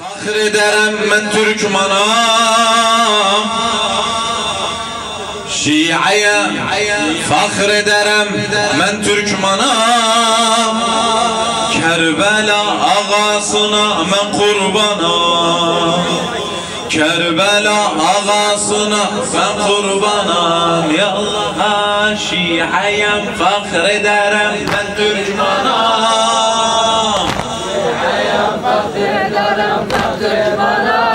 Fakr ederim ben Türkmana, Şia'ya fakr ederim ben Türkmana, Kerbela ağasına ben kurbana, Kerbela ağasına ben kurbanam. Ya Allah, Şia'ya fakr ederim ben Türkmana,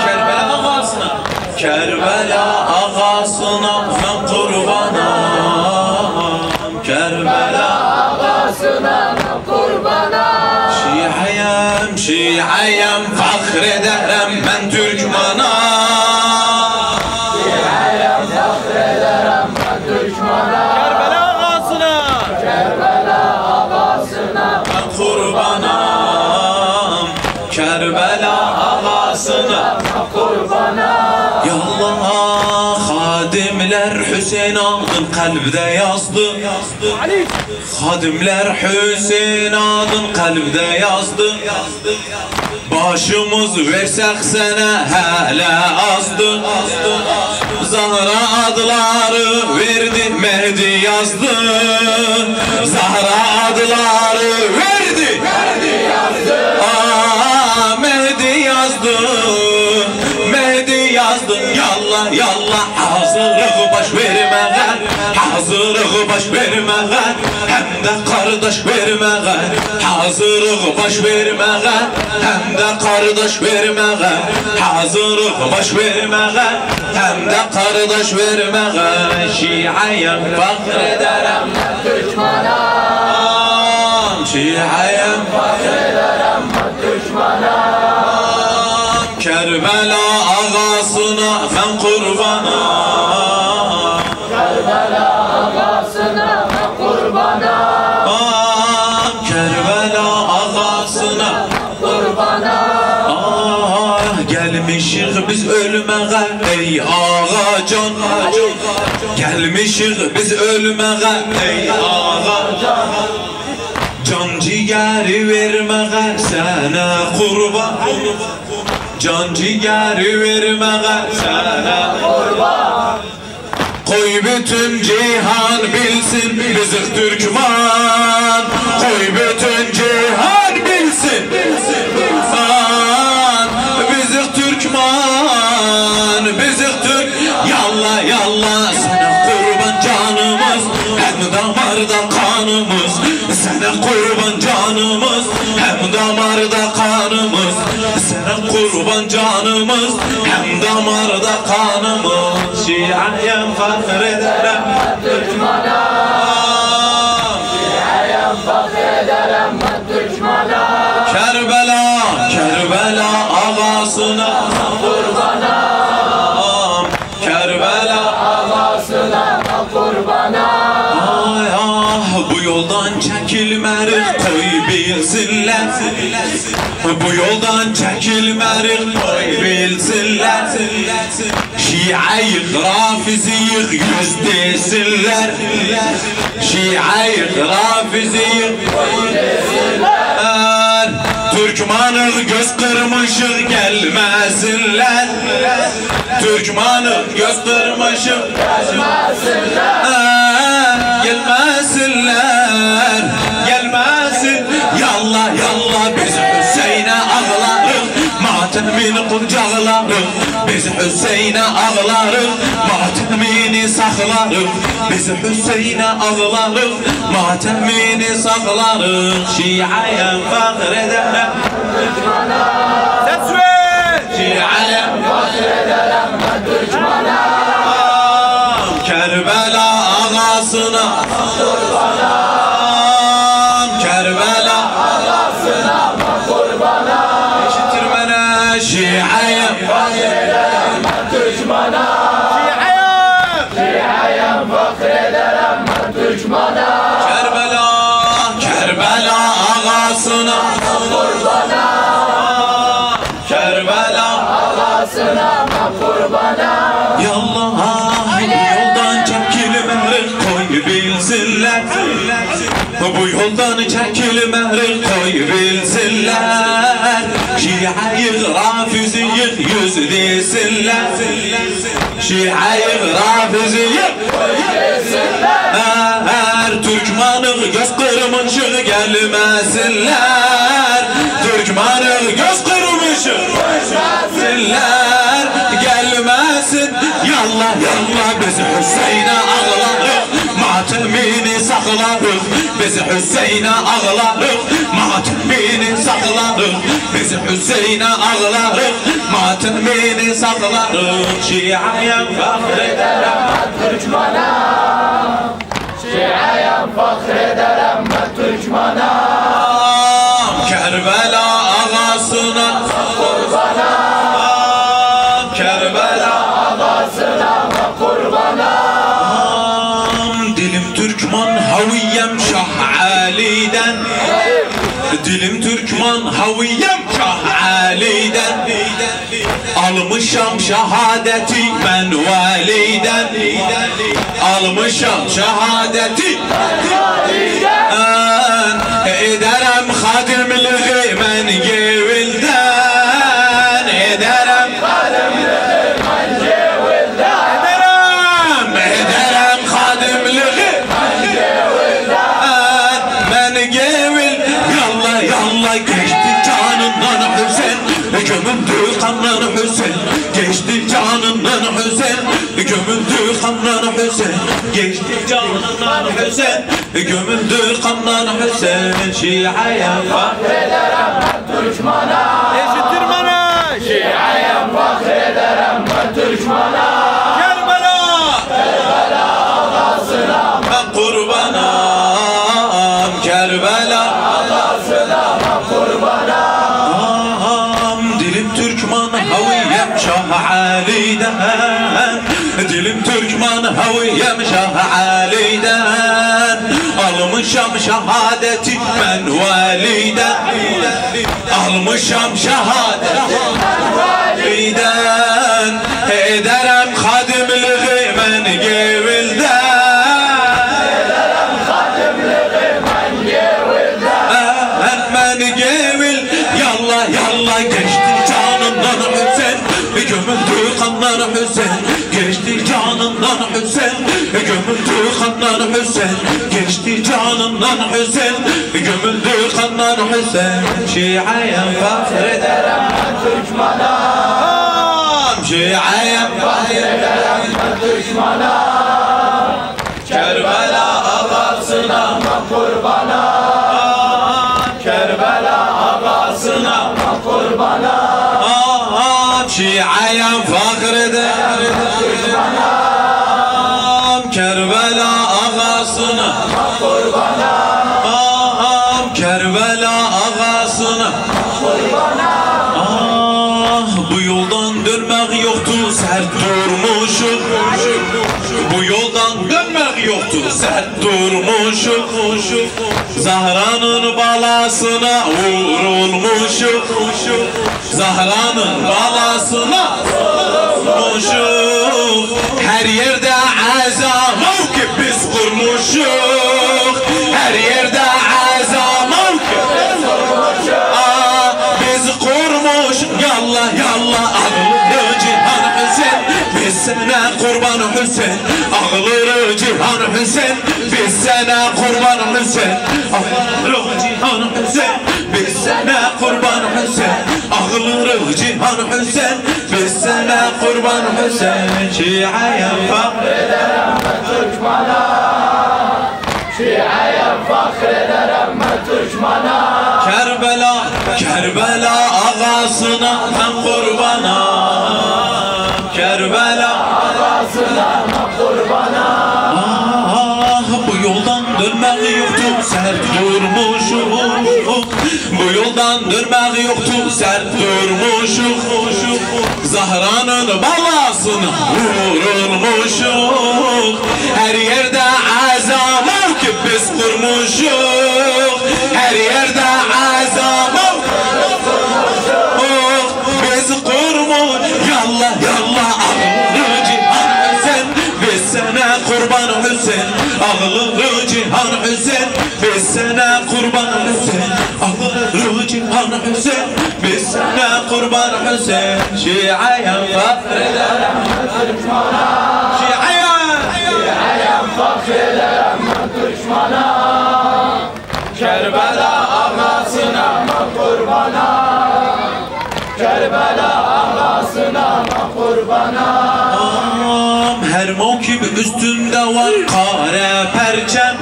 Kerbela ağasına, Kerbela ağasına ben kurbanam, Kerbela ağasına ben kurbanam. Şia'yam fakr ederim ben Türkmana, Şia'yam fakr ederim ben Türkmana, Kerbela ağasına, Kerbela ağasına ben kurbanam, Kerbela ağasına kurbana. Ya Allah, hadimler Hüseyin adın kalbde yazdı, hadimler Hüseyin adın kalbde yazdı. Başımız versek sana hele azdı, Zahra adları verdi Mehdi yazdı, Zahra adları verdi yazdı. Mehdi yazdı, Mehdi yazdı. Yallah yallah, hazırlığı baş vermeye, hazırlığı baş vermeye, hem de kardeş vermeye, hazırlığı baş vermeye, hem de kardeş vermeye, hazırlığı baş vermeye, hem de kardeş vermeye. Şia'yam fakr ederim Türkmana, Şia'yam fakr ederim Türkmana, Kerbela ağasına ben kurbana, Kerbela ağasına ben kurbana, Kerbela ağasına kurbana. Gelmişik biz ölmeye ey ağacan, gelmişik biz ölmeye ey ağacan, can ciğeri vermeye sana kurban, can ciğeri vermeye sana kurban. Koy bütün cihan bilsin bizi Türkmen, koy bütün cihan bilsin bizi Türkmen, bizi Türk. Yallah yallah, sana kurban canımız, hem damarda kanımız, sana kurban canımız, hem damarda kanımız, sana kurban canımız, hem damarda kanımız. Şia'yam fakr ederim Türkmana, Şia'yam fakr ederim Türkmana, Kerbela, Kerbela ağasına kurbana, Kerbela ağasına kurbana. Bu yoldan çekilmerik koy bilsinler, bu yoldan çekilmerik koy bilsinler. Şia'yı Rafizi'yi yüz desinler, Şia'yı Rafizi'yi yüz desinler. Türkmanı göz kırmışık gelmesinler, Türkmanı göz kırmışık gelmesinler, gelmesin. Yallah yallah, biz Hüseyin'e ağlarız, matemini kucaklarız, biz Hüseyin'e ağlarız, matemini saklarız, biz Hüseyin'e ağlarız, matemini saklarız. Şia'yam fakr ederim Türkmana, ses ver. Şia'yam fakr ederim Türkmana, Kerbela ağasına kurbana, Kerbela ağasına kurbana. Eşitirmene Şia'yam fakr ederim Türkmana, Şia'yam fakr ederim Türkmana, Kerbela, Kerbela ağasına kurbana, Kerbela ağasına kurbana. Yallah, yoldan çekilmerik koy bilsinler, bu yoldan çekilmerik koy bilsinler. Şia'yı Rafiziyi yüz desinler, Şia'yı Rafiziyi her Türkmanı göz kırmışı gelmesinler, Türkmanı göz kırmışı gelmesinler, gelmesin. Yallah yallah biz Hüseyin'e ağlarız, matemini saklarız, biz Hüseyin'e ağlarız, matemini saklarız, biz Hüseyin'e ağlarız, matemini saklarız. Şia'ya fakrederim Türkmana, Şia'ya fakrederim Türkmana, Kerbela ağasına kurbana, Kerbela ağasına kurbana. Dilim Türkman haviyem Şah Ali'den, dilim Türkman haviyem Şah Ali'den, almışam şehadeti ben validen, almışam şehadeti ederem hadimliği men gevilden, ederem hadimliği men gevilden, ederem hadimliği men gevil. Yallah yallah geçti canından Hüseyin, gömüldü kandan Hüseyin, geçti canından Hüseyin, gömüldü kandan Hüseyin, geçti canından Hüseyin, gömüldü kandan Hüseyin. Şia'ya Fakrederim Türkmana, Eşittir bana. Şia'ya fakrederim Türkmana, Kerbela. Kerbela ağasına ben kurbanım, Kerbela ağasına kurbana. dilim Türkman haviyem Şah Ali'den, dilim Türkman haviyem Şah Ali'den, almışam şehadeti ben validen, almışam şehadeti validen, ederem hadimliği men gevilden, men gevil. Yallah yallah geçti canından Hüseyin, gömüldü kandan Hüseyin, geçti canından Hüseyin, gömüldü kandan Hüseyin, geçti canından Hüseyin, gömüldü kandan Hüseyin. Şia'ya fakrederim Türkmana, Şia'ya fakrederim Türkmana, Kerbela ağasına kurbana, Kerbela ağasına kurbana. Şia'ya fakrederim Kerbela ağasına Kurbana, Kerbela ağasına bu yoldan dönmek yoktu, sert durmuşum, bu yoldan dönmek yoktu, sert durmuşum, Zahra'nın balasına vurulmuşum, Zahra'nın balasına vurulmuşum, her yerde azam ki biz kurmuşuk, her yerde azam ki biz kurmuş. Yallah yallah ağları Cihan Hüseyin, biz sana kurban Hüseyin, ağları Cihan Hüseyin, biz sana kurban Hüseyin, ağları Cihan Hüseyin, biz sana kurban Hüseyin, ağları Cihan Hüseyin, biz sana kurban Hüseyin. Şia'ya fakrederim Türkmana, Şia'ya fakrederim Türkmana. Kerbela, Kerbela ağasına ben kurbanım, Kerbela Ağasına kurbana, bu yoldan dönmek yoktu, sert durmuşum, bu yoldan dönmek yoktu, sert durmuşum, Zahra'nın balasına vurulmuşum, her yerde azam ki biz kurmuşuk, her yerde azam biz kurmuş. Yallah yallah ağlı Cihan Hüseyin, biz sana kurban Hüseyin, ağlı Cihan Hüseyin, biz sana kurban Hüseyin, ağlı Cihan Hüseyin, biz sana kurban Hüseyin. Şiayem fakrederim düşmana. Şiayem Fakrederim düşmana. Kerbela ağasına kurbana. Kerbela ağasına kurbana. Her mevkib üstünde var kare perçem.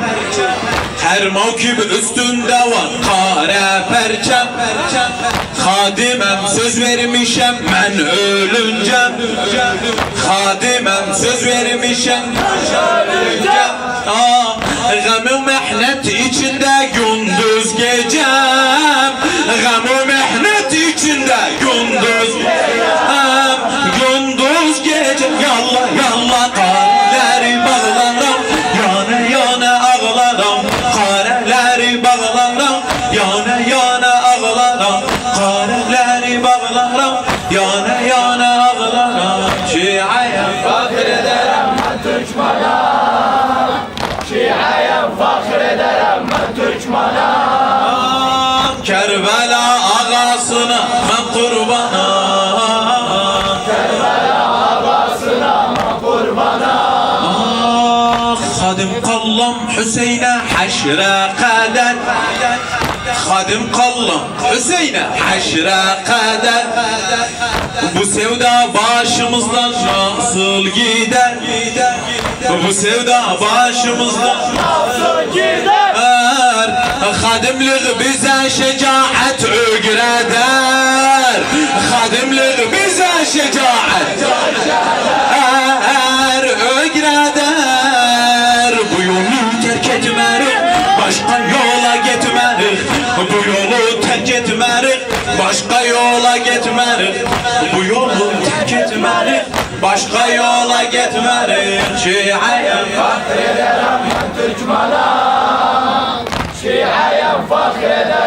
Her mevkib üstünde var kare perçem. Hadimem söz vermişem ben ölüncem. Hadimem söz vermişem ben ölüncem. Gam-ı mehnet içinde gündüz gecem. Gam-ı mehnet içinde gündüz gecem. Gündüz gece yallah yallah kareleri bağlarım. Yana yana ağlarım. Kareleri bağlarım. Yana yana ağlarım. Kareleri bağlarım. Yana yana ağlarım. Şiayem Fakrederim düşmana. Şiayem fakrederim düşmana. Kerbela ağasına ben kurbana. Kerbela ağasına kurbana. Hadim kallam Hüseyin'e haşre kader. Hadim kallam Hüseyin'e haşre kader. Bu sevda başımızdan nasıl gider? Bu sevda başımızdan Nasıl gider? Hadimlik bize şecaat öğreder. Hadimlik bize şecaat öğreder. Bu yolu terk etmerik, başka yola gitmerik. Bu yolu terk etmerik, başka yola gitmerik. Bu yolu terk etmerik, başka yola gitmerik. Şiayem Fakrederim düşmana. Şiayem fakrederim